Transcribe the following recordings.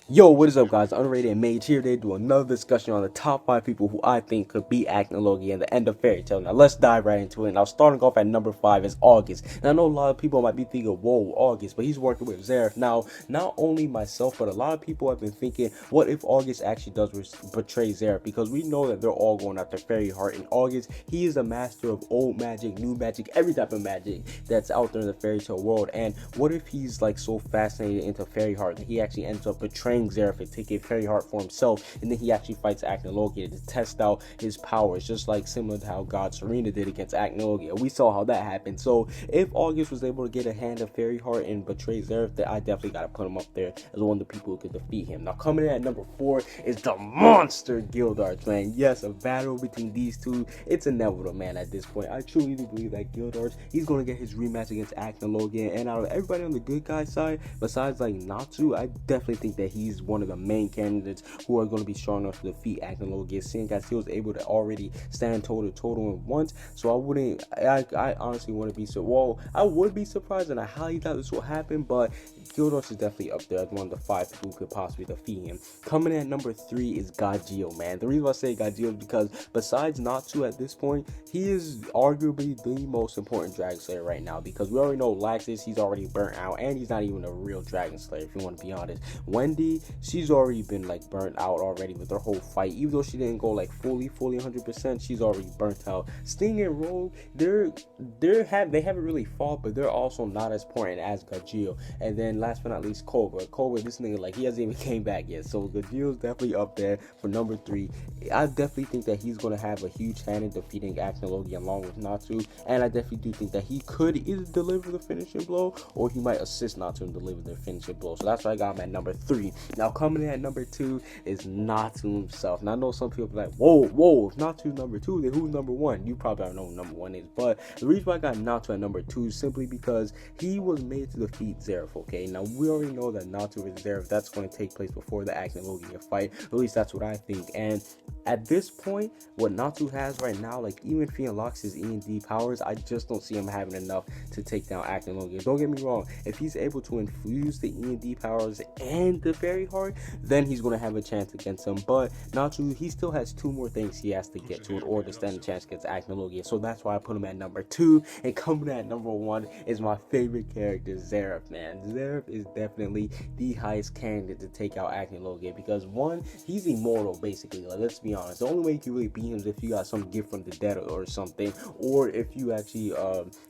Yo, what is up, guys? Underrated Mage here to do another discussion on the top 5 people who I think could beat Acnologia in the end of Fairy Tail. Now, let's dive right into it. Now, starting off at number 5 is August. And I know a lot of people might be thinking, whoa, August, but he's working with Zeref. Now, not only myself, but a lot of people have been thinking, what if August actually does betray Zeref? Because we know that they're all going after Fairy Heart. And August, he is a master of old magic, new magic, every type of magic that's out there in the Fairy Tail world. And what if he's like so fascinated into Fairy Heart that he actually ends up betraying Zeref and taking Fairy Heart for himself, and then he actually fights Acnologia to test out his powers, just like similar to how God Serena did against Acnologia. We saw how that happened. So if August was able to get a hand of Fairy Heart and betray Zeref, then I definitely gotta put him up there as one of the people who could defeat him. Now, coming in at number 4 is the monster Gildarts, man. Yes, a battle between these two, it's inevitable, man. At this point, I truly do believe that Gildarts, he's gonna get his rematch against Acnologia, and out of everybody on the good guy side, besides like Natsu, I definitely think that he's one of the main candidates who are going to be strong enough to defeat Acnologia, seeing as he was able to already stand toe to toe with once. So I honestly wouldn't be so, well, I would be surprised, and I highly doubt this will happen, but Gildarts is definitely up there as one of the 5 people who could possibly defeat him. Coming in at number 3 is Gajeel, man. The reason why I say Gajeel is because besides Natsu at this point, he is arguably the most important Dragon Slayer right now, because we already know Laxus, he's already burnt out, and he's not even a real Dragon Slayer, if you want to be honest. Wendy, she's already been like burnt out already with her whole fight. Even though she didn't go like fully 100%, she's already burnt out. Sting and Rogue, they haven't really fought, but they're also not as important as Gajeel. And then last but not least, Cobra, this nigga, like, he hasn't even came back yet. So Gajeel's definitely up there for number 3. I definitely think that he's going to have a huge hand in defeating Acnologia along with Natsu, and I definitely do think that he could either deliver the finishing blow or he might assist Natsu and deliver the finishing blow. So that's why I got him at number 3. Now, coming in at number 2 is Natsu himself. Now, I know some people are like, whoa, if Natsu's number 2, then who's number 1? You probably don't know who number 1 is, but the reason why I got Natsu at number 2 is simply because he was made to defeat Zeref, okay? Now, we already know that Natsu versus Zeref, that's going to take place before the Acnologia fight. At least that's what I think. And at this point, what Natsu has right now, like, even if he unlocks his E&D powers, I just don't see him having enough to take down Acnologia. Don't get me wrong, if he's able to infuse the E&D powers and the Fairy Heart, then he's going to have a chance against him. But Natsu, he still has 2 more things he has to get to in order to stand a chance against Acnologia. So that's why I put him at number 2. And coming at number 1 is my favorite character, Zeref, man. Zeref is definitely the highest candidate to take out Acnologia because, 1, he's immortal, basically. Like, let's be honest. The only way you can really beat him is if you got some gift from the dead or something, or if you actually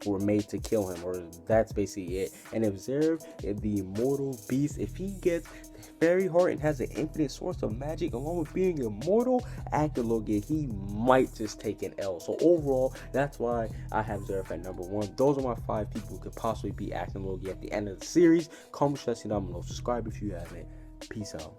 were made to kill him, or that's basically it. And if Zeref, the immortal beast, if he gets Fairy Heart and has an infinite source of magic along with being immortal, Acnologia, he might just take an L. So overall, that's why I have Zeref at number 1. Those are my 5 people who could possibly beat Acnologia at the end of the series. Comment, down below. Subscribe if you haven't. Peace out.